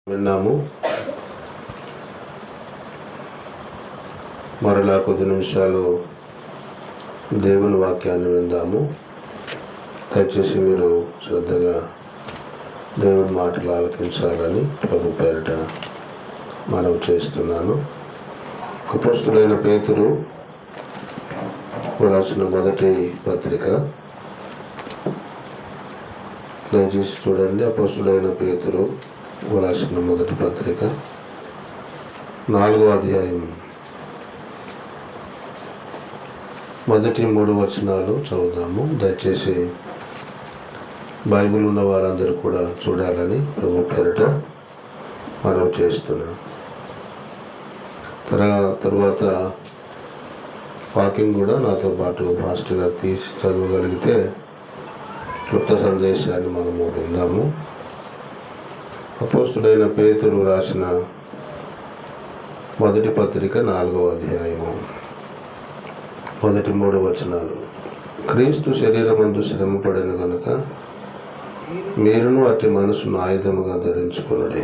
విన్నాము. మరలా కొద్ది నిమిషాలు దేవుని వాక్యాన్ని విందాము. దయచేసి మీరు శ్రద్ధగా దేవుని మాటలు ఆలకించాలని ప్రభు పేరిట మనవి చేస్తున్నాను. అపోస్తుడైన పేతురు రాసిన మొదటి పత్రిక, దయచేసి చూడండి. అపోస్తుడైన పేతురు రాసిన మొదటి పత్రిక 4వ అధ్యాయం మొదటి 3 వచనాలు చదువుదాము. దయచేసి బైబిల్ ఉన్న వారందరూ కూడా చూడాలని ప్రభు పేరిట మనం చేస్తున్నాం. తర్వాత వాకింగ్ కూడా నాతో పాటు ఫాస్ట్గా తీసి చదవగలిగితే క్లుప్త సందేశాన్ని మనము విందాము. అపోస్తుడైన పేతురు రాసిన మొదటి పత్రిక 4వ అధ్యాయము మొదటి 3 వచనాలు. క్రీస్తు శరీరమందు శ్రమపడిన గనుక మీరును అట్టి మనసును ఆయుధముగా ధరించుకొనుడి.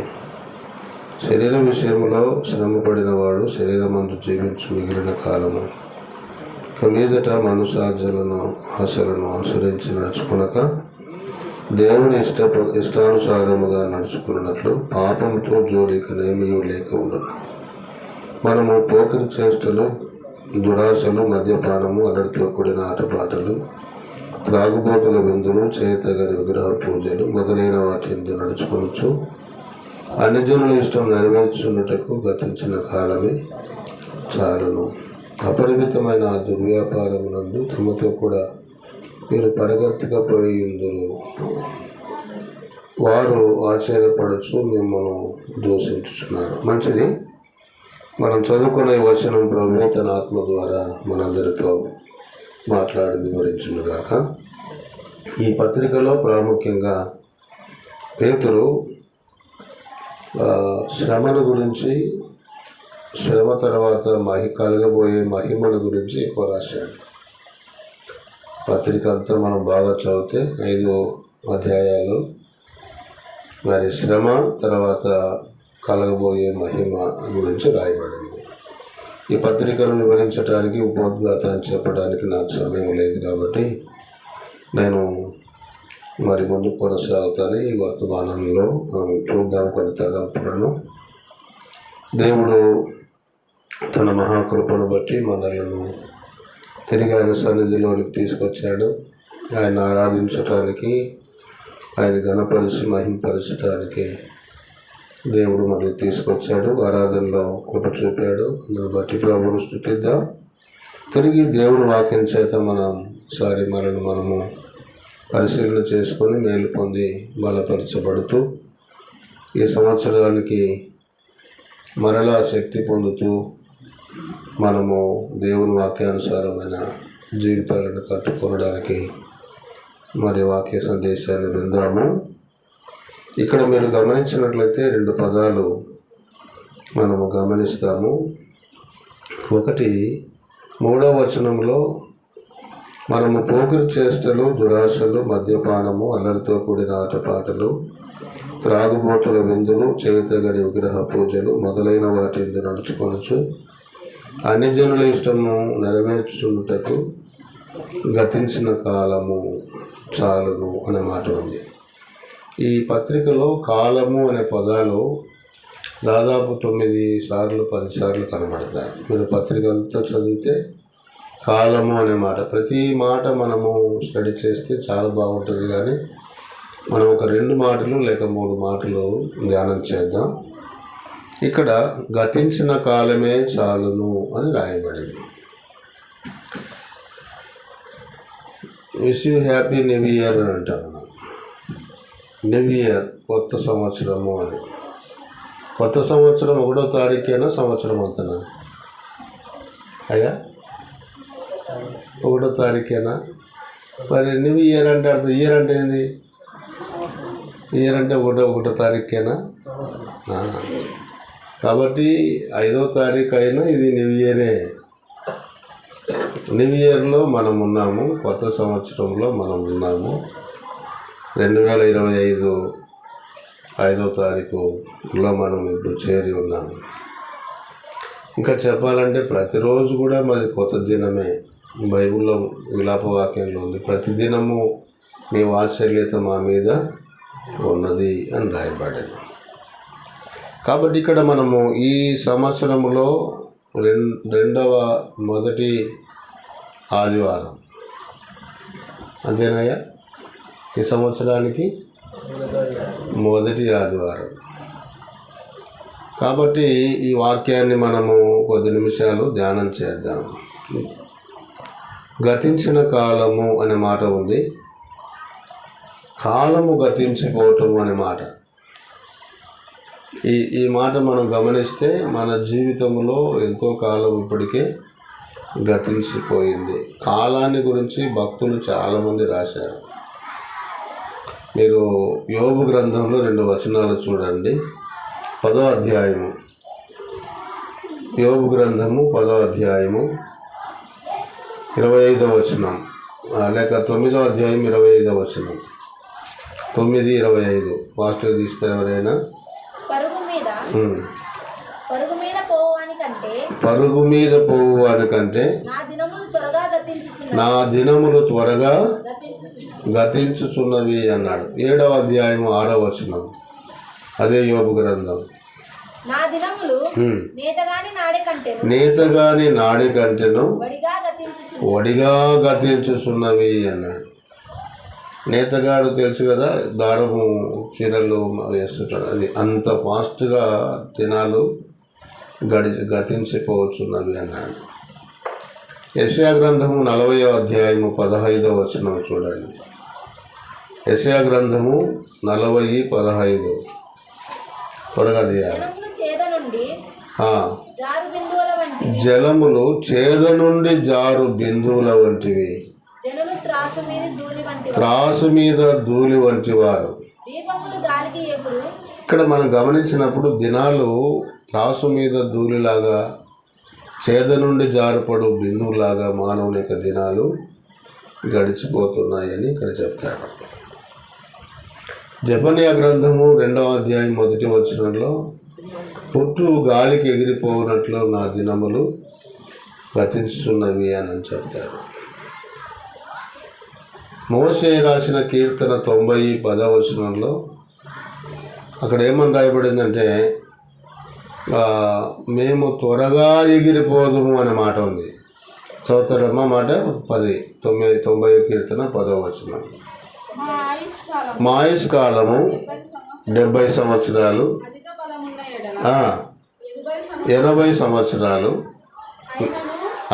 శరీర విషయంలో శ్రమపడిన వాడు శరీరమందు జీవించు మిగిలిన కాలము ఇక మీదట మనుషార్జలను ఆశలను అనుసరించి నడుచుకునక దేవుని ఇష్టానుసారముగా నడుచుకున్నట్లు పాపంతో జోలికనేమీ లేక ఉండను. మనము పోకిరి చేష్టలు, దురాశలు, మద్యపానము, అలడితో కూడిన ఆటపాటలు, త్రాగుబోతుల విందులు, చేయతగని విగ్రహ పూజలు మొదలైన వాటి ఎందు నడుచుకొనొచ్చు అన్ని జనుల ఇష్టం నెరవేర్చున్నటకు గతించిన కాలమే చాలును. అపరిమితమైన ఆ దుర్వ్యాపారమునందు తమతో కూడా మీరు పడగొత్తకపోయి ఉందురు. వారు ఆశ్చర్యపడుచు మిమ్మల్ని దూషించుచున్నారు. మంచిది. మనం చదువుకునే వచనం ప్రభు తన ఆత్మ ద్వారా మనందరితో మాట్లాడి వివరించునుగాక. ఈ పత్రికలో ప్రాముఖ్యంగా పేతురు శ్రమను గురించి, శ్రమ తర్వాత కలగబోయే మహిమను గురించి ఎక్కువ రాశాడు. పత్రిక అంతా మనం బాగా చదివితే 5 అధ్యాయాలు మరి శ్రమ తర్వాత కలగబోయే మహిమ గురించి రాయబడింది. ఈ పత్రికను వివరించడానికి, ఉపోద్ఘాతాన్ని చెప్పడానికి నాకు సమయం లేదు కాబట్టి నేను మరి ముందు కొనసాగుతాను. ఈ వర్తమానంలో మనం చూద్దాం కొన్ని తలంపులను. దేవుడు తన మహాకృపను బట్టి మనలను తిరిగి ఆయన సన్నిధిలోనికి తీసుకొచ్చాడు. ఆయన ఆరాధించటానికి, ఆయన ఘనపరిచి మహింపరచడానికి దేవుడు మనల్ని తీసుకొచ్చాడు. ఆరాధనలో కృప చూపాడు. అందుని బట్టి ప్రభువును స్తుతిద్దాం. తిరిగి దేవుని వాక్యం చేత మనము పరిశీలన చేసుకొని మేలు పొంది బలపరచబడుతూ ఈ సంవత్సరానికి మరలా శక్తి పొందుతూ మనము దేవుని వాక్యానుసారమైన జీవితాలను కట్టుకోవడానికి మరి వాక్య సందేశాన్ని విందాము. ఇక్కడ మీరు గమనించినట్లయితే 2 పదాలు మనము గమనిస్తాము. ఒకటి 3వ వచనంలో మనము పోకిరి చేష్టలు, దురాశలు, మద్యపానము, అల్లరితో కూడిన ఆటపాటలు, త్రాగుబోతుల విందులు, చేయతగని విగ్రహ పూజలు మొదలైన వాటి ఎందు నడుచుకొనొచ్చు అన్ని జనుల ఇష్టము నెరవేర్చుటకు గతించిన కాలము చాలును అనే మాట ఉంది. ఈ పత్రికలో కాలము అనే పదాలు దాదాపు 9 సార్లు 10 సార్లు కనబడతాయి. మీరు పత్రిక అంతా చదివితే కాలము అనే మాట, ప్రతి మాట మనము స్టడీ చేస్తే చాలా బాగుంటుంది. కానీ మనం ఒక 2 మాటలు లేక 3 మాటలు ధ్యానం చేద్దాం. ఇక్కడ గతించిన కాలమే చాలును అని రాయబడింది. Wish you happy new year అని అంటాం మనం. న్యూ ఇయర్ కొత్త సంవత్సరము అని. కొత్త సంవత్సరం 1వ తారీఖేనా సంవత్సరం అంతనా అయ్యా? 1వ తారీఖేనా? మరి న్యూ ఇయర్ అంటే అర్థం, ఇయర్ అంటే ఏంది? ఇయర్ అంటే 1వ తారీఖేనా? కాబట్టి 5వ తారీఖు అయినా ఇది న్యూ ఇయరే. న్యూ ఇయర్లో మనం ఉన్నాము, కొత్త సంవత్సరంలో మనం ఉన్నాము. 2025 5వ తారీఖులో మనం ఇప్పుడు చేరి ఉన్నాము. ఇంకా చెప్పాలంటే ప్రతిరోజు కూడా మరి కొత్త దినమే. బైబిల్లో విలాపవాక్యంలో ఉంది, ప్రతిదినము నీ వాత్సల్యత మా మీద ఉన్నది అని రాయబడింది. కాబట్టి ఇక్కడ మనము ఈ సంవత్సరంలో మొదటి ఆదివారం, అంతేనాయా? ఈ సంవత్సరానికి మొదటి ఆదివారం. కాబట్టి ఈ వాక్యాన్ని మనము కొద్ది నిమిషాలు ధ్యానం చేద్దాం. గతించిన కాలము అనే మాట ఉంది, కాలము గతించిపోవటము అనే మాట. ఈ మాట మనం గమనిస్తే మన జీవితంలో ఎంతో కాలం ఇప్పటికే గతించిపోయింది. కాలాన్ని గురించి భక్తులు చాలామంది రాశారు. మీరు యోబు గ్రంథంలో 2 వచనాలు చూడండి. 10వ అధ్యాయము, యోబు గ్రంథము 10వ అధ్యాయము 25వ వచనం, లేక 9వ అధ్యాయం 25వ వచనం. 9:25 పాస్టర్ తీస్తారు ఎవరైనా. పరుగు మీద పోవానికంటే నా దినములు త్వరగా గతించుచున్నవి అన్నాడు. 7వ అధ్యాయం 6వ వచనం, అదే యోబు గ్రంథం. నేతగాని నాడి కంటెను వడిగా గతించుచున్నవి అన్నాడు. నేతగాడు తెలుసు కదా, దారము చీరలు వేస్తుంటాడు. అది అంత ఫాస్ట్గా దినాలు గతించిపోవచ్చున్నవి అన్నాడు. యెషయా గ్రంథము 40వ అధ్యాయము 15వ వచనం చూడండి. యెషయా గ్రంథము 40:15 త్వరగా తీయాలి. జలములు చేద నుండి జారు బిందువుల వంటివి, త్రాసు మీద ధూళి వంటి వారు. ఇక్కడ మనం గమనించినప్పుడు దినాలు త్రాసు మీద ధూళిలాగా, చేద నుండి జారుపడు బిందువులాగా మానవుని యొక్క దినాలు గడిచిపోతున్నాయని ఇక్కడ చెప్తాడు. జెఫన్యా గ్రంథము 2వ అధ్యాయం 1వ వచనంలో పుట్టు గాలికి ఎగిరిపోనట్లు నా దినములు గతించుతున్నవి అని చెప్తాడు. మోషే రాసిన కీర్తన 90:10వ వచనంలో అక్కడ ఏమని రాయబడిందంటే, మేము త్వరగా ఎగిరిపోదుము అనే మాట ఉంది. చదువుతారమ్మ మాట 90 కీర్తన 10వ వచనం. మా ఆయుష్ కాలము 70 సంవత్సరాలు, 80 సంవత్సరాలు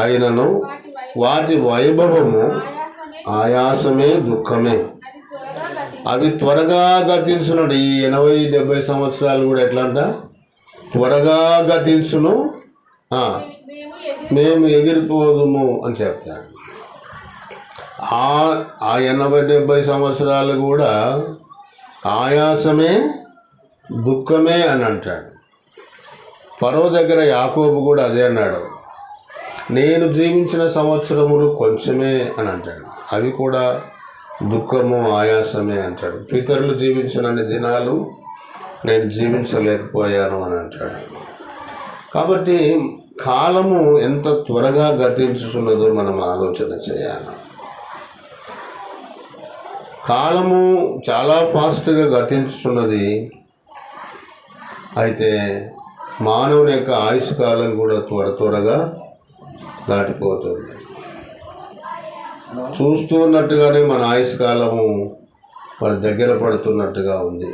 అయినను వాటి వైభవము ఆయాసమే దుఃఖమే. అవి త్వరగా గతించున్నాడు. ఈ 80-70 సంవత్సరాలు కూడా ఎట్లా అంట, త్వరగా గతించును, మేము ఎగిరిపోదుము అని చెప్తాడు. ఆ 80-70 సంవత్సరాలు కూడా ఆయాసమే దుఃఖమే అని అంటాడు. ఫరో దగ్గర యాకోబు కూడా అదే అన్నాడు, నేను జీవించిన సంవత్సరములు కొంచెమే అని అంటాడు. అవి కూడా దుఃఖము ఆయాసమే అంటాడు. పితరులు జీవించినన్ని దినాలు నేను జీవించలేకపోయాను అని అంటాడు. కాబట్టి కాలము ఎంత త్వరగా గతించుతున్నదో మనం ఆలోచన చేయాలి. కాలము చాలా ఫాస్ట్గా గతించుతున్నది. అయితే మానవుని యొక్క ఆయుష్ కాలం కూడా త్వరగా దాటిపోతుంది. చూస్తూ ఉన్నట్టుగానే మన ఆయుష్ కాలము మన దగ్గర పడుతున్నట్టుగా ఉంది.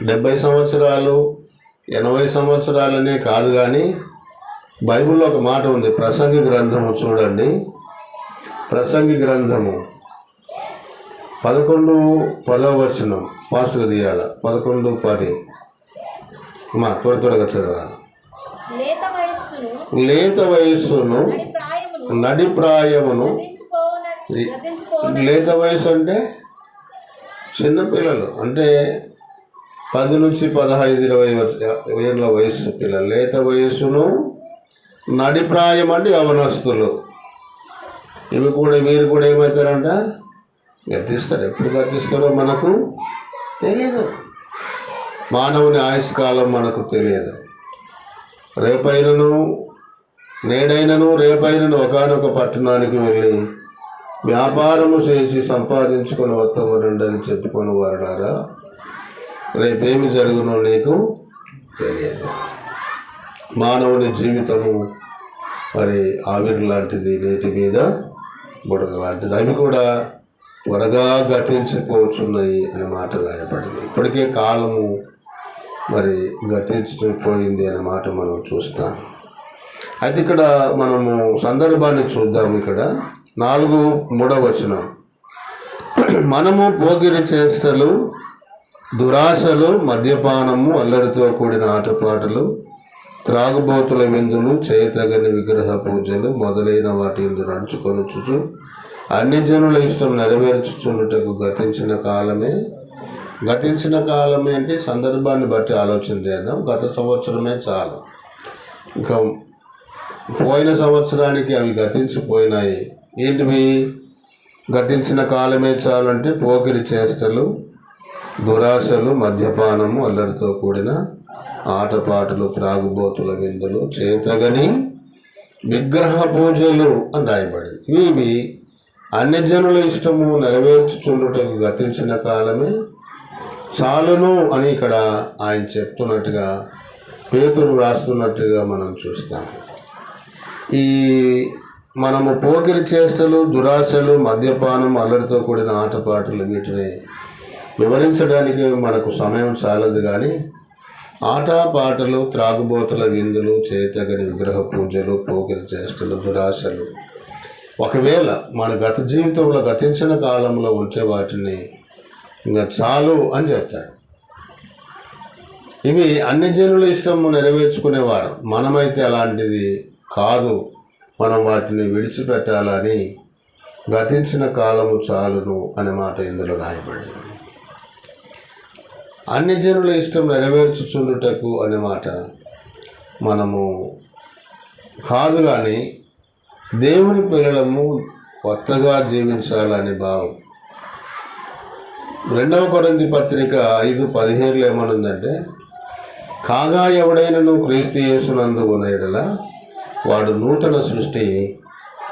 70 సంవత్సరాలు 80 సంవత్సరాలనే కాదు, కానీ బైబిల్లో ఒక మాట ఉంది. ప్రసంగి గ్రంథము చూడండి, ప్రసంగి గ్రంథము 11:10 వచనం. ఫాస్ట్గా తీయాలి. 11:10 త్వరగా చదవాలి. లేత వయస్సును నడి ప్రాయమును. లేత వయసు అంటే చిన్నపిల్లలు, అంటే 10 నుంచి 15-20 ఏళ్ళ వయసు పిల్లలు. లేత వయస్సును నడి ప్రాయం అంటే యవనస్తులు. వీరు కూడా ఏమవుతారంట, గతిస్తారు. ఎప్పుడు గతిస్తారో మనకు తెలీదు. మానవుని ఆయుష్కాలం మనకు తెలియదు. రేపైనను నేడైనను రేపైనను ఒకానొక పట్టణానికి వెళ్ళి వ్యాపారము చేసి సంపాదించుకొని వత్తమరండి అని చెప్పుకొని వారులారా, రేపేమి జరుగునో నీకు తెలియదు. మానవుని జీవితము మరి ఆవిరి లాంటిది, నీటి మీద బుడగ లాంటిది. అవి కూడా త్వరగా గతించిపోతున్నాయి అనే మాట రాయబడింది. ఇప్పటికే కాలము మరి గతించిపోయింది అనే మాట మనం చూస్తాం. అయితే ఇక్కడ మనము సందర్భాన్ని చూద్దాం. ఇక్కడ 4:3 వచనం, మనము పోకిరి చేష్టలు, దురాశలు, మద్యపానము, అల్లరితో కూడిన ఆటపాటలు, త్రాగుబోతుల విందులు, చేయతగని విగ్రహ పూజలు మొదలైన వాటి యందు నడుచుకొనుచు అన్ని జనుల ఇష్టం నెరవేర్చుచుండుటకు గతించిన కాలమే అంటే సందర్భాన్ని బట్టి ఆలోచన చేద్దాం. గత సంవత్సరమే చాలు, ఇంకా పోయిన సంవత్సరానికి అవి గతించిపోయినాయి. ఏంటివి? గతించిన కాలమే చాలు అంటే పోకిరి చేష్టలు, దురాశలు, మద్యపానము, అల్లరితో కూడిన ఆటపాటలు, త్రాగుబోతుల విందులు, చేతగని విగ్రహ పూజలు అని రాయబడింది. ఇవి అన్యజనుల ఇష్టము నెరవేర్చుచుండుటకు గతించిన కాలమే చాలును అని ఇక్కడ ఆయన చెప్తున్నట్టుగా, పేతురు రాస్తున్నట్టుగా మనం చూస్తాం. ఈ మనము పోకిరి చేష్టలు, దురాశలు, మద్యపానం, అల్లరితో కూడిన ఆటపాటలు వీటిని వివరించడానికి మనకు సమయం చాలదు. కానీ ఆటపాటలు, త్రాగుబోతుల విందులు, చేతగని విగ్రహ పూజలు, పోకిరి చేష్టలు, దురాశలు ఒకవేళ మన గత జీవితంలో గతించిన కాలంలో ఉంటే వాటిని ఇంకా చాలు అని చెప్తాడు. ఇవి అన్ని జనుల ఇష్టము నెరవేర్చుకునేవారు. మనమైతే అలాంటిది కాదు, మనం వాటిని విడిచిపెట్టాలని గతించిన కాలము చాలును అనే మాట ఇందులో రాయబడింది. అన్ని జనుల ఇష్టం నెరవేర్చుచుండుటకు అనే మాట మనము కాదు, కానీ దేవుని పిల్లలము కొత్తగా జీవించాలనే భావం. 2 కొరింథీ పత్రిక 5:17 ఏమనుందంటే, కాగా ఎవడైనను క్రీస్తు యేసునందు ఉన్న యెడల వాడు నూతన సృష్టి,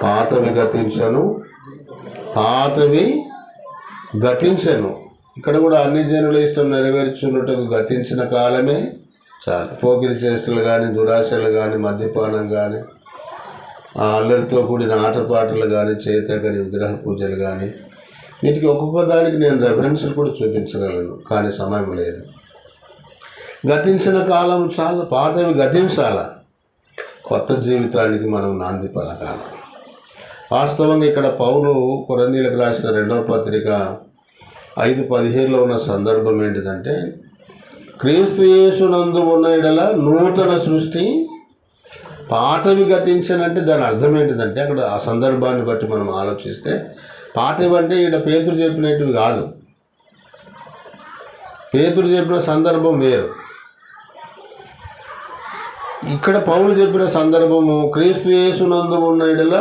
పాతవి గతించెను. ఇక్కడ కూడా అన్ని జనుల ఇష్టం నెరవేర్చున్నట్టుకు గతించిన కాలమే చాలు. పోకిరి చేష్టలు కానీ, దురాశలు కానీ, మద్యపానం కానీ, అల్లరితో కూడిన ఆటపాటలు కానీ, చేతగని విగ్రహ పూజలు కానీ, వీటికి ఒక్కొక్క దానికి నేను రెఫరెన్స్లు కూడా చూపించగలను, కానీ సమయం లేదు. గతించిన కాలం చాలు, పాతవి గతించాలా, కొత్త జీవితానికి మనం నాంది పలకాలి. వాస్తవంగా ఇక్కడ పౌలు కొరింథీయులకు రాసిన 2వ పత్రిక 5:17 ఉన్న సందర్భం ఏంటిదంటే, క్రీస్తు యేసునందు ఉన్న యెడల నూతన సృష్టి, పాతవి గతించనంటే దాని అర్థం ఏంటిదంటే, అక్కడ ఆ సందర్భాన్ని బట్టి మనం ఆలోచిస్తే పాతవి అంటే ఇక్కడ పేతురు చెప్పినట్టువి కాదు. పేతురు చెప్పిన సందర్భం వేరు, ఇక్కడ పౌలు చెప్పిన సందర్భము క్రీస్తు యేసునందు ఉన్న యెడల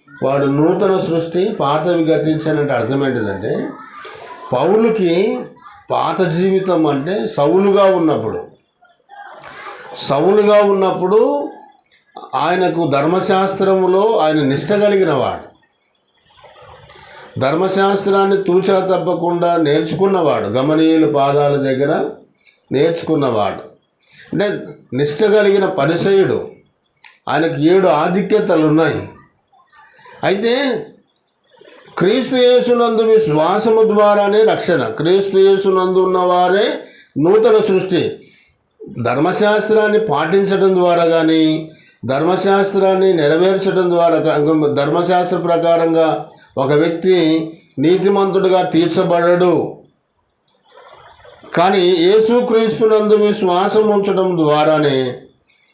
వాడు నూతన సృష్టి, పాతవి గతించనంటే అర్థం ఏంటిదంటే, పౌలుకి పాత జీవితం అంటే సౌలుగా ఉన్నప్పుడు ఆయనకు ధర్మశాస్త్రములో ఆయన నిష్ట కలిగిన వాడు, ధర్మశాస్త్రాన్ని తూచా తప్పకుండా నేర్చుకున్నవాడు, గమనీయుల పాదాల దగ్గర నేర్చుకున్నవాడు, అంటే నిష్ట కలిగిన పరిసయుడు. ఆయనకు 7 ఆధిక్యతలు ఉన్నాయి. అయితే క్రీస్తు యేసునందు విశ్వాసము ద్వారానే రక్షణ. క్రీస్తు యేసునందు ఉన్నవారే నూతన సృష్టి. ధర్మశాస్త్రాన్ని పాటించడం ద్వారా కానీ, ధర్మశాస్త్రాన్ని నెరవేర్చడం ద్వారా, ధర్మశాస్త్ర ప్రకారంగా ఒక వ్యక్తి నీతిమంతుడిగా తీర్చబడడు. కానీ యేసుక్రీస్తునందు విశ్వాసం ఉంచడం ద్వారానే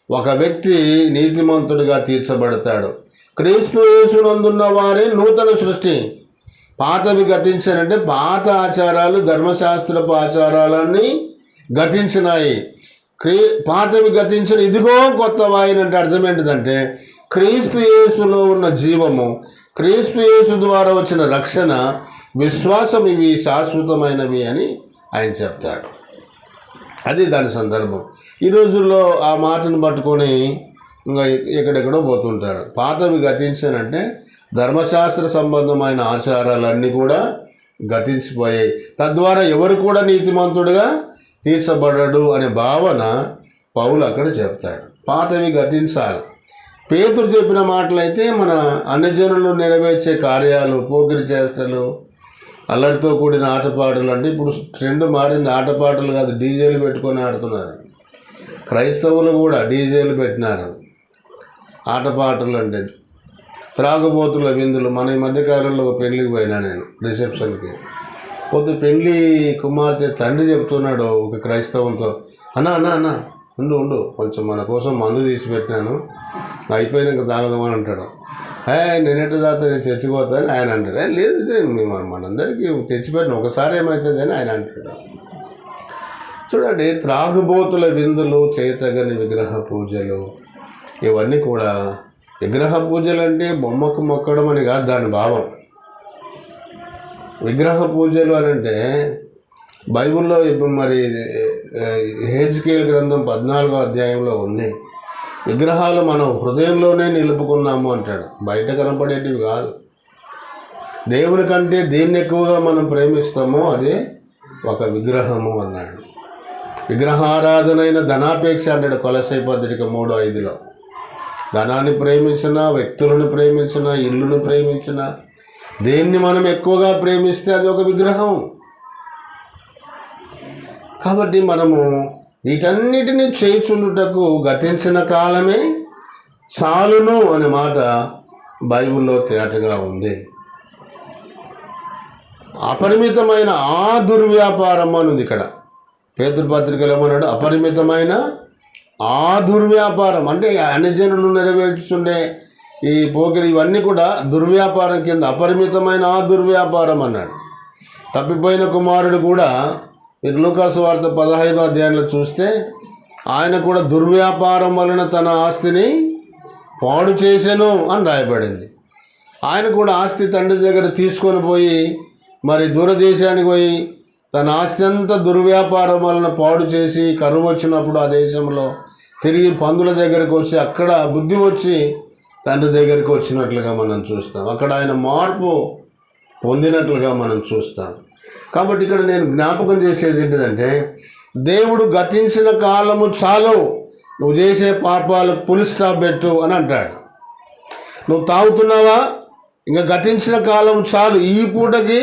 ఒక వ్యక్తి నీతిమంతుడిగా తీర్చబడతాడు. క్రీస్తు యేసునందున్న వారే నూతన సృష్టి. పాతవి గతించానంటే పాత ఆచారాలు, ధర్మశాస్త్రపు ఆచారాలన్నీ గతించినాయి. పాతవి గతించిన ఇదిగో కొత్త వాయినంటే అర్థం ఏంటిదంటే, క్రీస్తు యేసులో ఉన్న జీవము, క్రీస్తు యేసు ద్వారా వచ్చిన రక్షణ, విశ్వాసం, ఇవి శాశ్వతమైనవి అని ఆయన చెప్తాడు. అది దాని సందర్భం. ఈ రోజుల్లో ఆ మాటను పట్టుకొని ఇంకా ఎక్కడెక్కడో పోతుంటాడు. పాతవి గతించానంటే ధర్మశాస్త్ర సంబంధమైన ఆచారాలన్నీ కూడా గతించిపోయాయి. తద్వారా ఎవరు కూడా నీతిమంతుడుగా తీర్చబడడు అనే భావన పౌలు అక్కడ చెప్తాడు. పాతవి గతించాలి. పేతురు చెప్పిన మాటలైతే మన అన్యజనులు నెరవేర్చే కార్యాలు, పోకిరి చేష్టలు, అల్లరితో కూడిన ఆటపాటలు. అంటే ఇప్పుడు ట్రెండ్ మారింది, ఆటపాటలు కాదు, డీజేలు పెట్టుకొని ఆడుతున్నారు. క్రైస్తవులు కూడా డీజేలు పెట్టినారు. ఆటపాటలు అంటే త్రాగుబోతుల విందులు. మన ఈ మధ్యకాలంలో ఒక పెళ్ళికి పోయినా నేను, రిసెప్షన్కి పోతే పెళ్ళి కుమార్తె తండ్రి చెప్తున్నాడు ఒక క్రైస్తవంతో, అన్నా అన్నా అన్నా ఉండు కొంచెం మన కోసం మందు తీసి పెట్టినాను, అయిపోయినాక తాగదామని అంటాడు. నేనెట్ట తాగుతా, నేను చచ్చిపోతాను ఆయన అంటాడు. లేదు ఇదే మనందరికీ తెచ్చిపెట్టిన ఒకసారి ఏమవుతుంది అని ఆయన అంటాడు. చూడండి, త్రాగుబోతుల విందులు, చేయతగని విగ్రహ పూజలు, ఇవన్నీ కూడా విగ్రహ పూజలు అంటే బొమ్మకు మొక్కడం అని కాదు దాని భావం. విగ్రహ పూజలు అని అంటే బైబిల్లో ఇప్పుడు మరి హెజ్కేల్ గ్రంథం 14వ అధ్యాయంలో ఉంది. విగ్రహాలు మనం హృదయంలోనే నిలుపుకున్నాము అంటాడు, బయట కనపడేటివి కాదు. దేవుని కంటే దేన్ని ఎక్కువగా మనం ప్రేమిస్తామో అదే ఒక విగ్రహము అన్నాడు. విగ్రహారాధనైన ధనాపేక్ష అంటాడు కొలస్సై పత్రిక 3:5లో. ధనాన్ని ప్రేమించినా, వ్యక్తులను ప్రేమించినా, ఇల్లును ప్రేమించినా, దేన్ని మనం ఎక్కువగా ప్రేమిస్తే అది ఒక విగ్రహం. కాబట్టి మనము వీటన్నిటినీ చేయుచుండుటకు గతించిన కాలమే చాలును అనే మాట బైబిల్లో తేటగా ఉంది. అపరిమితమైన ఆ దుర్వ్యాపారం అనుంది ఇక్కడ. పేతురు పత్రికలు ఏమన్నాడు? అపరిమితమైన ఆ దుర్వ్యాపారం. అంటే అన్యజనులు నెరవేర్చుండే ఈ పోకిరి ఇవన్నీ కూడా దుర్వ్యాపారం కింద, అపరిమితమైన ఆ దుర్వ్యాపారం అన్నాడు. తప్పిపోయిన కుమారుడు కూడా మీరు లూకాసు వార్త 15వ అధ్యాయంలో చూస్తే ఆయన కూడా దుర్వ్యాపారం వలన తన ఆస్తిని పాడు చేసెను అని రాయబడింది. ఆయన కూడా ఆస్తి తండ్రి దగ్గర తీసుకొని పోయి మరి దూరదేశానికి పోయి తన ఆస్తి అంతా దుర్వ్యాపారం వలన పాడు చేసి కరువు వచ్చినప్పుడు ఆ దేశంలో తిరిగి పందుల దగ్గరికి వచ్చి అక్కడ బుద్ధి వచ్చి తండ్రి దగ్గరికి వచ్చినట్లుగా మనం చూస్తాం. అక్కడ ఆయన మార్పు పొందినట్లుగా మనం చూస్తాం. కాబట్టి ఇక్కడ నేను జ్ఞాపకం చేసేది ఏంటిదంటే, దేవుడు గతించిన కాలము చాలు, నువ్వు చేసే పాపాలకు పులి స్టాప్ పెట్టు అని అంటాడు. నువ్వు తాగుతున్నావా, ఇంకా గతించిన కాలం చాలు, ఈ పూటకి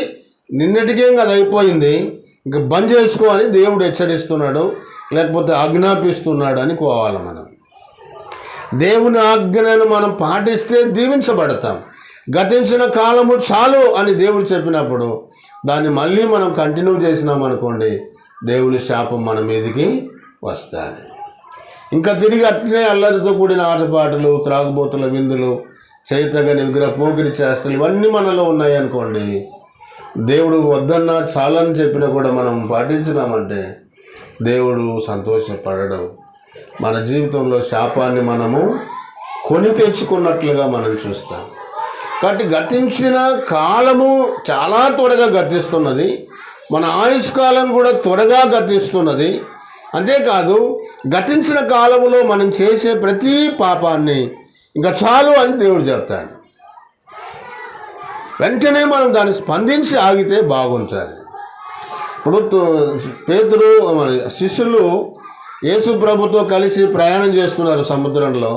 నిన్నటికే అది అయిపోయింది, ఇంకా బంద్ చేసుకో అని దేవుడు హెచ్చరిస్తున్నాడు, లేకపోతే ఆజ్ఞాపిస్తున్నాడు అనుకోవాలి. మనం దేవుని ఆజ్ఞను మనం పాటిస్తే దీవించబడతాం. గతించిన కాలము చాలు అని దేవుడు చెప్పినప్పుడు దాన్ని మళ్ళీ మనం కంటిన్యూ చేసినామనుకోండి, దేవుని శాపం మన మీదకి వస్తుంది. ఇంకా తిరిగి అట్లనే అల్లరితో కూడిన ఆటపాటలు, త్రాగుబోతుల విందులు, చైతగని విగ్రహ పోకిరి చేష్టలు ఇవన్నీ మనలో ఉన్నాయి అనుకోండి, దేవుడు వద్దన్నా చాలని చెప్పినా కూడా మనం పాటించినామంటే దేవుడు సంతోషపడడు. మన జీవితంలో శాపాన్ని మనము కొని తెచ్చుకున్నట్లుగా మనం చూస్తాం. కాబట్టి గతించిన కాలము చాలా త్వరగా గతిస్తున్నది, మన ఆయుష్కాలం కూడా త్వరగా గతిస్తున్నది. అంతేకాదు గతించిన కాలములో మనం చేసే ప్రతి పాపాన్ని ఇంకా చాలు అని దేవుడు చెప్తాడు. వెంటనే మనం దాన్ని స్పందించి ఆగితే బాగుంటుంది. ఇప్పుడు పేతురు మరి శిష్యులు యేసు ప్రభుతో కలిసి ప్రయాణం చేస్తున్నారు సముద్రంలో.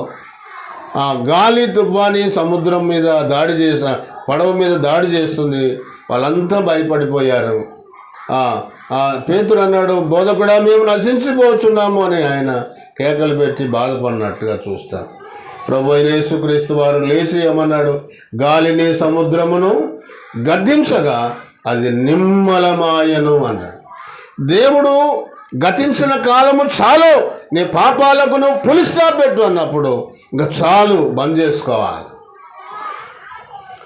ఆ గాలి తుఫాని సముద్రం మీద దాడి చేసా, పడవ మీద దాడి చేస్తుంది. వాళ్ళంతా భయపడిపోయారు. పేతురు అన్నాడు, బోధకుడా మేము నశించిపోతున్నాము అని ఆయన కేకలు పెట్టి బాధపడినట్టుగా చూస్తాం. ప్రభు అయిన యేసుక్రీస్తు వారు లేచి ఏమన్నాడు? గాలిని సముద్రమును గద్దించగా అది నిమ్మలమాయను అన్నాడు. దేవుడు గతించిన కాలము చాలు, నీ పాపాలకు నువ్వు పులి స్టాప్ పెట్టు అన్నప్పుడు ఇంకా చాలు, బంద్ చేసుకోవాలి.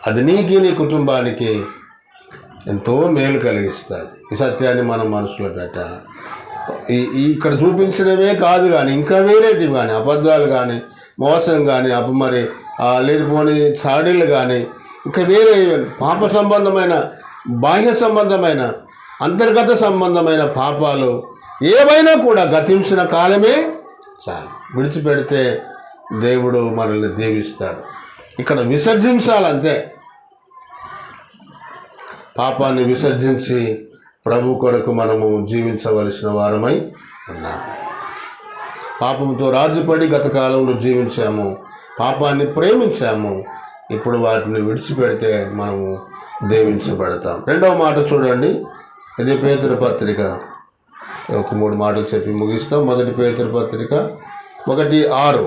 అది నీకు నీ కుటుంబానికి ఎంతో మేలు కలిగిస్తుంది. ఈ సత్యాన్ని మనం మనసులో పెట్టాలి. ఇక్కడ చూపించినవే కాదు కానీ ఇంకా వేరేటివి కానీ, అబద్ధాలు కానీ, మోసం కానీ, మరి లేనిపోని చాడీలు కానీ, ఇంకా వేరే పాప సంబంధమైన, బాహ్య సంబంధమైన, అంతర్గత సంబంధమైన పాపాలు ఏవైనా కూడా గతించిన కాలమే చాలు. విడిచిపెడితే దేవుడు మనల్ని దీవిస్తాడు. ఇక్కడ విసర్జించాలంతే. పాపాన్ని విసర్జించి ప్రభు కొరకు మనము జీవించవలసిన వారమై ఉన్నాము. పాపంతో రాజుపడి గత కాలంలో జీవించాము, పాపాన్ని ప్రేమించాము. ఇప్పుడు వాటిని విడిచిపెడితే మనము దీవించబడతాం. రెండవ మాట చూడండి, ఇది పేతురు పత్రిక. ఒక 3 మాటలు చెప్పి ముగిస్తాం. మొదటి పేతురు పత్రిక 1:6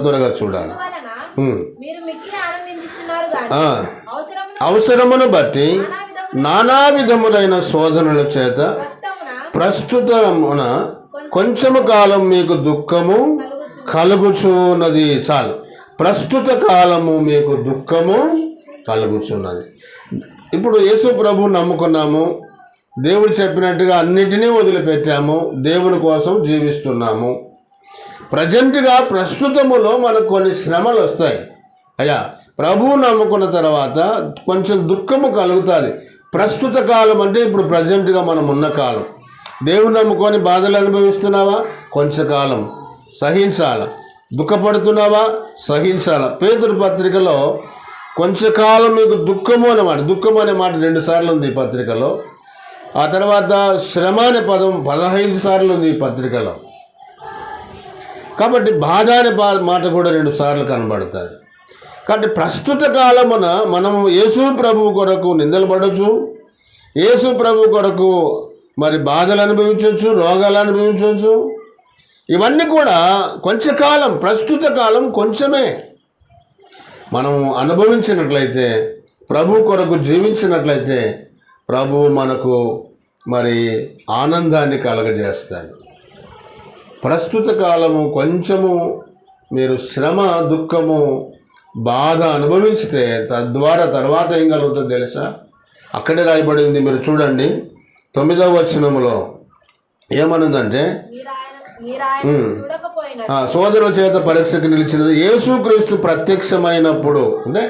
త్వరగా చూడాలి. అవసరమును బట్టి నానా విధములైన శోధనల చేత ప్రస్తుతమున కొంచెము కాలం మీకు దుఃఖము కలుగుచున్నది. చాలు. ప్రస్తుత కాలము మీకు దుఃఖము కలుగుచున్నది. ఇప్పుడు యేసు ప్రభు నమ్ముకున్నాము, దేవుడు చెప్పినట్టుగా అన్నిటినీ వదిలిపెట్టాము, దేవుని కోసం జీవిస్తున్నాము. ప్రజెంట్గా ప్రస్తుతములో మనకు కొన్ని శ్రమలు వస్తాయి. అయ్యా, ప్రభువు నమ్ముకున్న తర్వాత కొంచెం దుఃఖము కలుగుతుంది. ప్రస్తుత కాలం అంటే ఇప్పుడు ప్రజెంట్గా మనం ఉన్న కాలం. దేవుని నమ్ముకొని బాధలు అనుభవిస్తున్నావా? కొంచెంకాలం సహించాల. దుఃఖపడుతున్నావా? సహించాల. పేతురు పత్రికలో కొంచెంకాలం మీకు దుఃఖము అన్నమాట. దుఃఖం అనే మాట 2 సార్లు ఉంది ఈ పత్రికలో. ఆ తర్వాత శ్రమ అనే పదం 15 సార్లు ఉంది ఈ పత్రికలో. కాబట్టి బాధ అనే మాట కూడా 2 సార్లు కనబడుతుంది. కాబట్టి ప్రస్తుత కాలమున మనము యేసు ప్రభు కొరకు నిందలు పడవచ్చు, యేసు ప్రభు కొరకు మరి బాధలు అనుభవించవచ్చు, రోగాలు అనుభవించవచ్చు. ఇవన్నీ కూడా కొంచెంకాలం, ప్రస్తుత కాలం కొంచెమే. మనము అనుభవించినట్లయితే, ప్రభు కొరకు జీవించినట్లయితే ప్రభు మనకు మరి ఆనందాన్ని కలగజేస్తాడు. ప్రస్తుత కాలము కొంచెము మీరు శ్రమ, దుఃఖము, బాధ అనుభవించితే తద్వారా తర్వాత ఏం కలుగుతుందో తెలుసా? అక్కడే రాయబడింది, మీరు చూడండి 9వ వచనములో ఏమనుందంటే, సోదరుల చేత పరీక్షకు నిలిచినది యేసుక్రీస్తు ప్రత్యక్షమైనప్పుడు. అంటే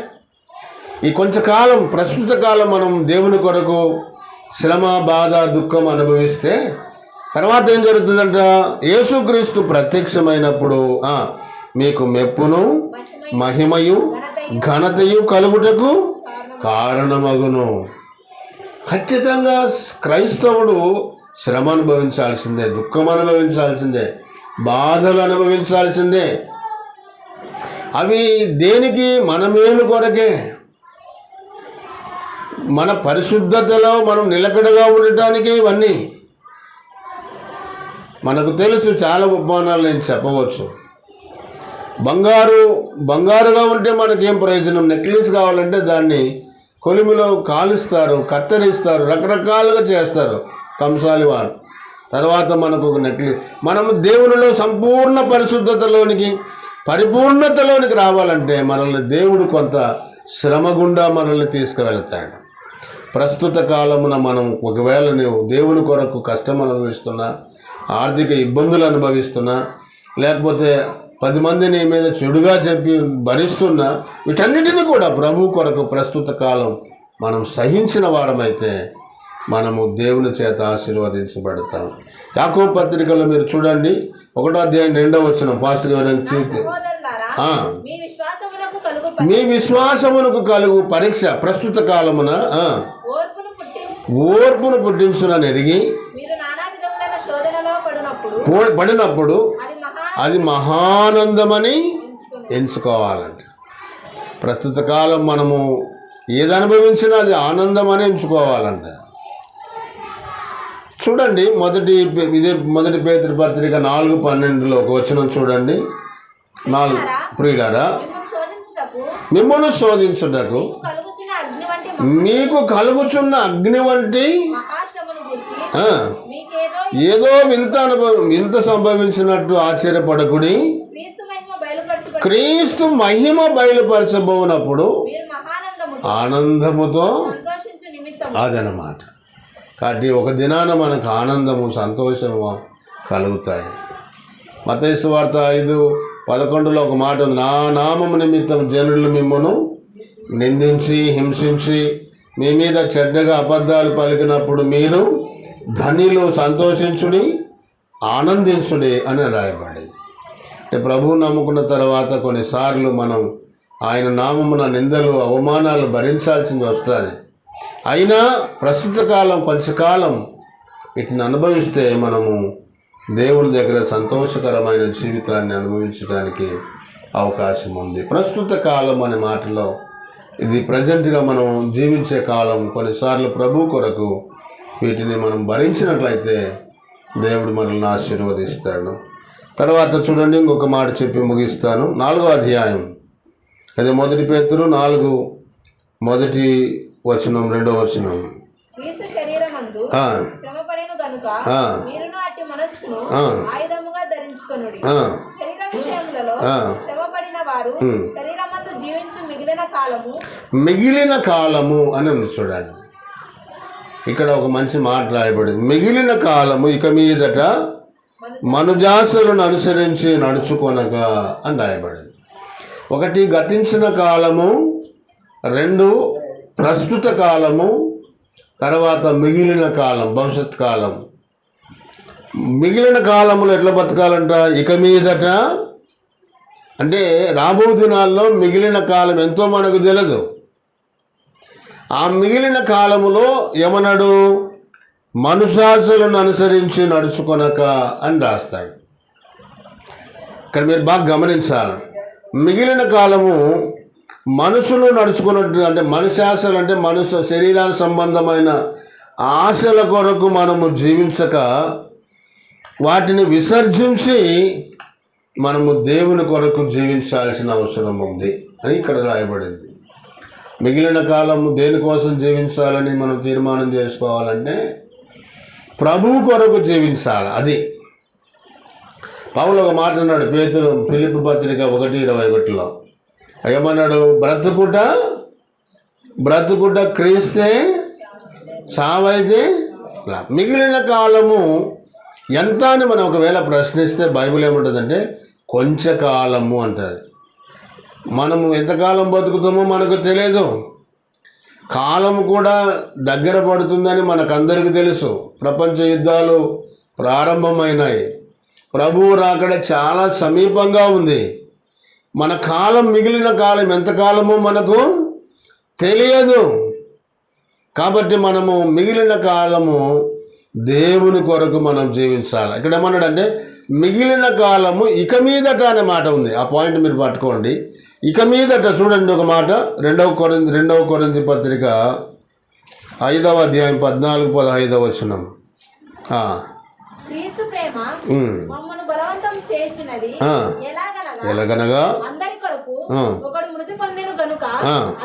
ఈ కొంచెంకాలం, ప్రస్తుత కాలం మనం దేవుని కొరకు శ్రమ, బాధ, దుఃఖం అనుభవిస్తే తర్వాత ఏం జరుగుతుందంట? యేసుక్రీస్తు ప్రత్యక్షమైనప్పుడు మీకు మెప్పును, మహిమయు, ఘనతయు కలుగుటకు కారణమగును. ఖచ్చితంగా క్రైస్తవుడు శ్రమ అనుభవించాల్సిందే, దుఃఖం అనుభవించాల్సిందే, బాధలు అనుభవించాల్సిందే. అవి దేనికి? మన మేలు కొరకే. మన పరిశుద్ధతలో మనం నిలకడగా ఉండటానికే ఇవన్నీ. మనకు తెలుసు, చాలా ఉపమానాలు నేను చెప్పవచ్చు. బంగారుగా ఉంటే మనకేం ప్రయోజనం? నెక్లెస్ కావాలంటే దాన్ని కొలిమిలో కాలుస్తారు, కత్తరిస్తారు, రకరకాలుగా చేస్తారు కంసాలి వారు. తర్వాత మనకు ఒక నెక్లెస్. మనము దేవునిలో సంపూర్ణ పరిశుద్ధతలోనికి, పరిపూర్ణతలోనికి రావాలంటే మనల్ని దేవుడు కొంత శ్రమ గుండా మనల్ని తీసుకువెళ్తాడు. ప్రస్తుత కాలమున మనం ఒకవేళ నువ్వు దేవుని కొరకు కష్టం అనుభవిస్తున్నా, ఆర్థిక ఇబ్బందులు అనుభవిస్తున్నా, లేకపోతే 10 మంది నీ మీద చెడుగా చెప్పి భరిస్తున్నా, వీటన్నిటిని కూడా ప్రభు కొరకు ప్రస్తుత కాలం మనం సహించిన వారమైతే మనము దేవుని చేత ఆశీర్వదించబడతాం. యాకోబు పత్రికలో మీరు చూడండి 1వ అధ్యాయం 2వ వచనం ఫాస్ట్గా చూస్తే, మీ విశ్వాసమునకు కలుగు పరీక్ష ప్రస్తుత కాలమున ఓర్పును పుట్టించునని ఎరిగి పడినప్పుడు అది మహానందమని ఎంచుకోవాలంట. ప్రస్తుత కాలం మనము ఏది అనుభవించినా అది ఆనందం అని ఎంచుకోవాలంట. చూడండి మొదటి పేతురు పత్రిక 4:12 ఒక వచనం చూడండి. 4 ప్రియులారా, మిమ్మల్ని శోధించుటకు మీకు కలుగుచున్న అగ్ని వంటి ఏదో వింత సంభవించినట్టు ఆశ్చర్యపడకుడి. క్రీస్తు మహిమ బయలుపరచబోనప్పుడు ఆనందముతో అదనమాట. కాబట్టి ఒక దినాన మనకు ఆనందము, సంతోషము కలుగుతాయి. మత్తయి సువార్త 5:11 ఒక మాట ఉంది, నా నామము నిమిత్తం జనులు మిమ్మును నిందించి హింసించి మీ మీద చెడ్డగా అబద్ధాలు పలికినప్పుడు మీరు ధనిలో సంతోషించుడి, ఆనందించుడి అని రాయబడింది. అంటే ప్రభువు నమ్ముకున్న తర్వాత కొన్నిసార్లు మనం ఆయన నామమున నిందలు, అవమానాలు భరించాల్సింది వస్తుంది. అయినా ప్రస్తుత కాలం కొంచెంకాలం వీటిని అనుభవిస్తే మనము దేవుని దగ్గర సంతోషకరమైన జీవితాన్ని అనుభవించడానికి అవకాశం ఉంది. ప్రస్తుత కాలం అనే మాటలో ఇది ప్రజెంట్గా మనం జీవించే కాలం. కొన్నిసార్లు ప్రభు కొరకు వీటిని మనం భరించినట్లయితే దేవుడు మనల్ని ఆశీర్వదిస్తాడు. తర్వాత చూడండి, ఇంకొక మాట చెప్పి ముగిస్తాను. 4వ అధ్యాయం, అదే 1 పేతురు 4 మొదటి వచనం 2వ వచనం. క్రీస్తు శరీరమందు శ్రమపడెను గనుక మీరును అట్టి మనస్సును ఆయుధముగా ధరించుకొనుడి. శరీర విషయములలో శ్రమపడిన వారు శరీరమందు జీవించు మిగిలిన కాలము అని ఉంది. చూడండి, ఇక్కడ ఒక మంచి మాట రాయబడింది. మిగిలిన కాలము ఇక మీదట మనుజాసలను అనుసరించి నడుచుకొనక అని రాయబడింది. 1 గతించిన కాలము, 2 ప్రస్తుత కాలము, తర్వాత మిగిలిన కాలం, భవిష్యత్ కాలం. మిగిలిన కాలంలో ఎట్లా బతకాలంట? ఇక మీదట అంటే రాబో దినాల్లో మిగిలిన కాలం ఎంతో మనకు తెలియదు. ఆ మిగిలిన కాలములో ఏమన్నాడు? మనుషాసలను అనుసరించి నడుచుకొనక అని రాస్తాడు. ఇక్కడ మీరు బాగా గమనించాలి. మిగిలిన కాలము మనుషులు నడుచుకున్నట్టు, అంటే మనుషాసలు అంటే మనుషు శరీరానికి సంబంధమైన ఆశల కొరకు మనము జీవించక వాటిని విసర్జించి మనము దేవుని కొరకు జీవించాల్సిన అవసరం ఉంది అని ఇక్కడ రాయబడింది. మిగిలిన కాలము దేనికోసం జీవించాలని మనం తీర్మానం చేసుకోవాలంటే ప్రభువు కొరకు జీవించాలి. అది పౌలు ఒక మాట అన్నాడు, పేతురు ఫిలిప్పీ పత్రిక 1:21లో ఏమన్నాడు? బ్రతుకుట క్రీస్తే, చావైతే. మిగిలిన కాలము ఎంత అని మనం ఒకవేళ ప్రశ్నిస్తే బైబిల్ ఏముంటుందంటే కొంచెకాలము అంటుంది. మనము ఎంతకాలం బతుకుతామో మనకు తెలియదు. కాలం కూడా దగ్గర పడుతుందని మనకందరికీ తెలుసు. ప్రపంచ యుద్ధాలు ప్రారంభమైనాయి. ప్రభువు రాకడ చాలా సమీపంగా ఉంది. మన కాలం, మిగిలిన కాలం ఎంతకాలమో మనకు తెలియదు. కాబట్టి మనము మిగిలిన కాలము దేవుని కొరకు మనం జీవించాలి. ఇక్కడ ఏమన్నాడంటే మిగిలిన కాలము ఇక మీదట అనే మాట ఉంది. ఆ పాయింట్ మీరు పట్టుకోండి. ఇక మీదట చూడండి ఒక మాట, 2 కొరింథీ పత్రిక 5వ అధ్యాయం 14-15 వచనం. క్రీస్తు ప్రేమ మమ్మను బలవంతం చేయుచున్నది. ఎలాగనగా అందరి కొరకు ఒకడు మృతి పొందెను గనుక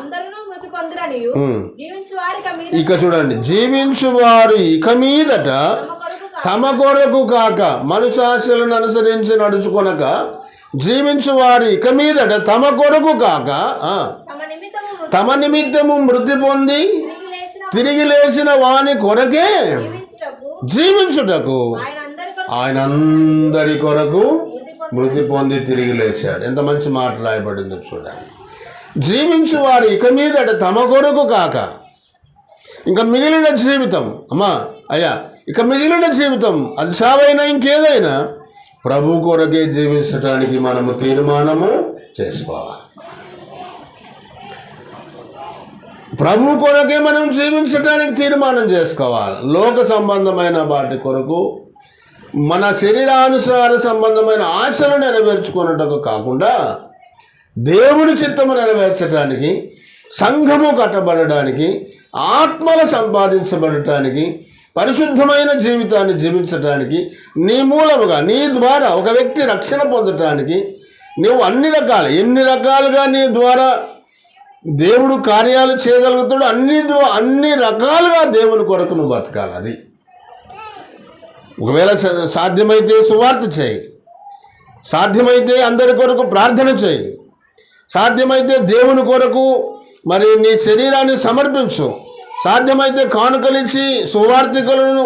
అందరూ మృతి పొందురనియు జీవించు వారి ఇక చూడండి, జీవించువారు ఇక మీదట తమ కొరకు కాక మనుషాసలను అనుసరించి నడుచుకొనక జీవించువారు ఇక మీదట తమ కొరకు కాక తమ నిమిత్తము మృతి పొంది తిరిగి లేచిన వాని కొరకే జీవించుటకు ఆయన అందరి కొరకు మృతి పొంది తిరిగి లేచాడు. ఎంత మంచి మాట రాయబడిందో చూడండి. జీవించు వారు ఇక మీదట తమ కొరకు కాక, ఇంకా మిగిలిన జీవితం ఇక మిగిలిన జీవితం అది సావైనా ఇంకేదైనా ప్రభు కొరకే జీవించడానికి మనము తీర్మానము చేసుకోవాలి. ప్రభు కొరకే మనం జీవించడానికి తీర్మానం చేసుకోవాలి. లోక సంబంధమైన వాటి కొరకు, మన శరీరానుసార సంబంధమైన ఆశలు నెరవేర్చుకున్నట్టుకు కాకుండా దేవుని చిత్తము నెరవేర్చడానికి, సంఘము కట్టబడడానికి, ఆత్మలు సంపాదించబడటానికి, పరిశుద్ధమైన జీవితాన్ని జీవించడానికి, నీ మూలముగా నీ ద్వారా ఒక వ్యక్తి రక్షణ పొందటానికి నువ్వు ఎన్ని రకాలుగా నీ ద్వారా దేవుడు కార్యాలు చేయగలుగుతాడు, అన్ని రకాలుగా దేవుని కొరకు నువ్వు బతకాలి. అది ఒకవేళ సాధ్యమైతే సువార్త చేయి, సాధ్యమైతే అందరి కొరకు ప్రార్థన చేయి, సాధ్యమైతే దేవుని కొరకు మరి నీ శరీరాన్ని సమర్పించు, సాధ్యమైతే కానుకలించి సువార్థికులను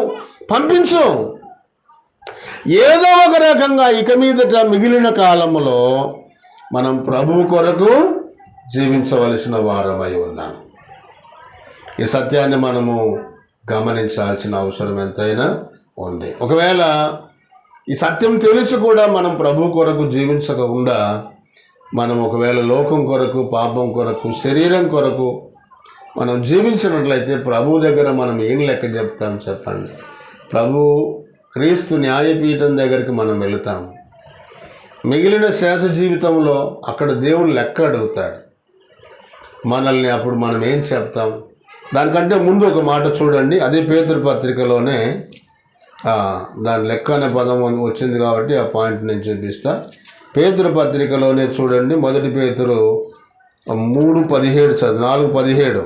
పంపించు. ఏదో ఒక రకంగా ఇక మీదట మిగిలిన కాలంలో మనం ప్రభువు కొరకు జీవించవలసిన వారమై ఉన్నాం. ఈ సత్యాన్ని మనము గమనించాల్సిన అవసరం ఎంతైనా ఉంది. ఒకవేళ ఈ సత్యం తెలిసి కూడా మనం ప్రభు కొరకు జీవించకుండా మనం ఒకవేళ లోకం కొరకు, పాపం కొరకు, శరీరం కొరకు మనం జీవించినట్లయితే ప్రభు దగ్గర మనం ఏం లెక్క చెప్తాం చెప్పండి? ప్రభు క్రీస్తు న్యాయపీఠం దగ్గరికి మనం వెళుతాం. మిగిలిన శేష జీవితంలో అక్కడ దేవుడు లెక్క అడుగుతాడు మనల్ని. అప్పుడు మనం ఏం చెప్తాం? దానికంటే ముందు ఒక మాట చూడండి. అదే పేతురు పత్రికలోనే దాని లెక్క అనే పదం వచ్చింది కాబట్టి ఆ పాయింట్ నేను చూపిస్తా. పేతురు పత్రికలోనే చూడండి, 1 పేతురు 3:17 చదువు, 4:17.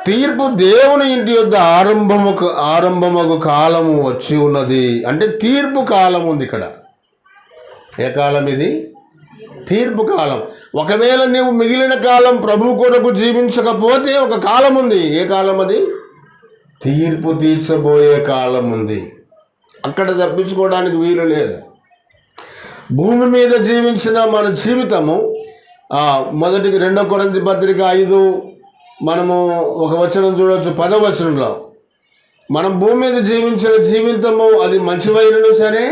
తీర్పు దేవుని ఇంటి యొద్ద ఆరంభముకు కాలము వచ్చి ఉన్నది. అంటే తీర్పు కాలం ఉంది ఇక్కడ. ఏ కాలం ఇది? తీర్పు కాలం. ఒకవేళ నీవు మిగిలిన కాలం ప్రభు కొరకు జీవించకపోతే ఒక కాలం ఉంది. ఏ కాలం అది? తీర్పు తీర్చబోయే కాలం ఉంది. అక్కడ తప్పించుకోవడానికి వీలు లేదు. భూమి మీద జీవించిన మన జీవితము 2 కొరింథీ పత్రిక 5 మనము ఒక వచనం చూడవచ్చు, 10వ వచనంలో మనం భూమి మీద జీవించిన జీవితము అది మంచివైనను సరే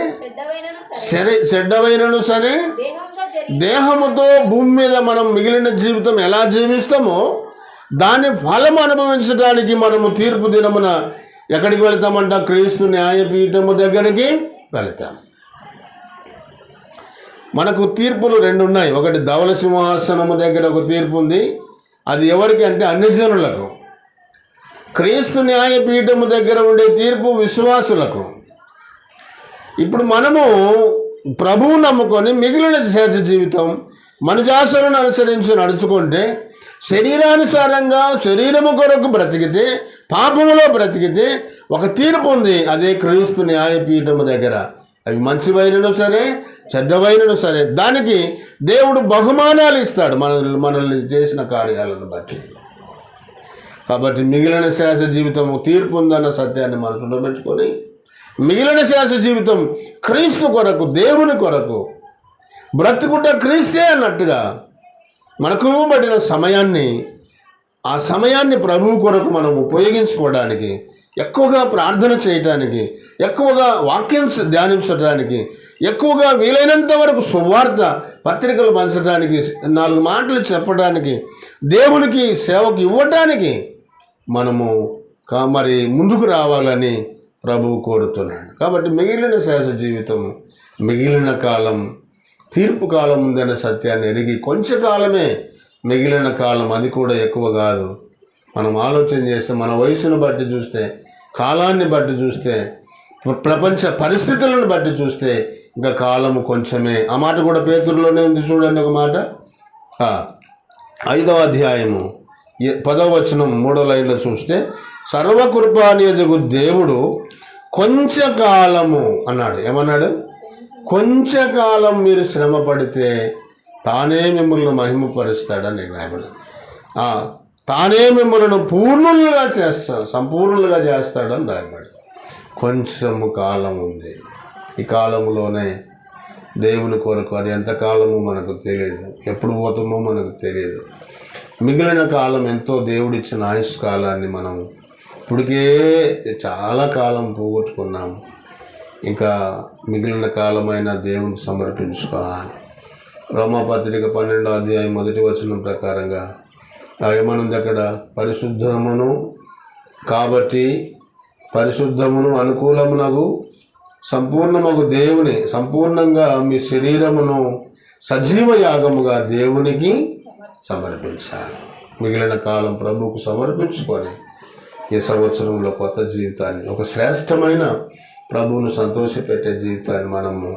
చెడ్డవైనను సరే దేహముతో భూమి మీద మనం మిగిలిన జీవితం ఎలా జీవిస్తామో దాని ఫలం అనుభవించడానికి మనము తీర్పు దినమున ఎక్కడికి వెళ్తామంట? క్రీస్తు న్యాయపీఠము దగ్గరికి వెళ్తాం. మనకు తీర్పులు 2 ఉన్నాయి. ఒకటి ధవళ సింహాసనము దగ్గర ఒక తీర్పు ఉంది. అది ఎవరికి అంటే అన్యజనులకు. క్రీస్తు న్యాయపీఠము దగ్గర ఉండే తీర్పు విశ్వాసులకు. ఇప్పుడు మనము ప్రభువు నమ్ముకొని మిగిలిన శేష జీవితం మనుజాసలను అనుసరించి నడుచుకుంటే, శరీరానుసారంగా శరీరము కొరకు బ్రతికితే, పాపములో బ్రతికితే ఒక తీర్పు ఉంది. అదే క్రీస్తు న్యాయపీఠము దగ్గర. అవి మంచివైనను సరే చెడ్డవైనను సరే దానికి దేవుడు బహుమానాలు ఇస్తాడు మనల్ని చేసిన కార్యాలను బట్టి. కాబట్టి మిగిలిన శేష జీవితము తీర్పు ఉందన్న సత్యాన్ని మనసులో పెట్టుకొని మిగిలిన శేష జీవితం క్రీస్తు కొరకు, దేవుని కొరకు బ్రతుకుట క్రీస్తే అన్నట్టుగా మనకు ఇవ్వబడిన ఆ సమయాన్ని ప్రభువు కొరకు మనం ఉపయోగించుకోవడానికి, ఎక్కువగా ప్రార్థన చేయటానికి, ఎక్కువగా వాక్యం ధ్యానించడానికి, ఎక్కువగా వీలైనంత వరకు సువార్త పత్రికలు పంచడానికి, 4 మాటలు చెప్పడానికి, దేవునికి సేవకు ఇవ్వటానికి మనము మరి ముందుకు రావాలని ప్రభువు కోరుతున్నాడు. కాబట్టి మిగిలిన శేష జీవితం, మిగిలిన కాలం తీర్పు కాలం ఉందనే సత్యాన్ని ఎరిగి కొంచెంకాలమే మిగిలిన కాలం, అది కూడా ఎక్కువ కాదు. మనం ఆలోచన చేస్తే మన వయసును బట్టి చూస్తే, కాలాన్ని బట్టి చూస్తే, ప్రపంచ పరిస్థితులను బట్టి చూస్తే ఇంకా కాలము కొంచెమే. ఆ మాట కూడా పేతురులోనే ఉంది. చూడండి ఒక మాట, 5వ అధ్యాయము 10వ వచనం 3వ లైన్లో చూస్తే, సర్వకృపానియగు దేవుడు కొంచెంకాలము అన్నాడు. ఏమన్నాడు? కొంచెంకాలం మీరు శ్రమ పడితే తానే మిమ్మల్ని మహిమపరుస్తాడని రాయబడి, తానే మిమ్మల్ని పూర్ణులుగా సంపూర్ణులుగా చేస్తాడని రాయబడి. కొంచెము కాలం ఉంది. ఈ కాలంలోనే దేవుని కొరకు, అది ఎంతకాలమో మనకు తెలియదు, ఎప్పుడు పోతామో మనకు తెలియదు. మిగిలిన కాలం ఎంతో దేవుడిచ్చిన ఆయుష్ కాలాన్ని మనం ఇప్పటికే చాలా కాలం పోగొట్టుకున్నాము. ఇంకా మిగిలిన కాలమైన దేవునికి సమర్పించుకోవాలి. రోమాపత్రిక 12వ అధ్యాయం 1వ వచనం ప్రకారంగా ఏమనుంది అక్కడ? పరిశుద్ధమును కాబట్టి పరిశుద్ధమును అనుకూలమునగు సంపూర్ణమగు దేవుని సంపూర్ణంగా మీ శరీరమును సజీవ యాగముగా దేవునికి సమర్పించాలి. మిగిలిన కాలం ప్రభువుకు సమర్పించుకొని ఈ సంవత్సరంలో కొత్త జీవితాన్ని, ఒక శ్రేష్టమైన ప్రభువును సంతోషపెట్టే జీవితాన్ని మనము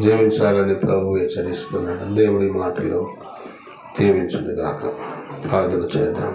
జీవించాలని ప్రభువు హెచ్చరిస్తున్నాడు. దేవుడి మాటలు దీవించుగాక. ప్రార్థన చేద్దాం.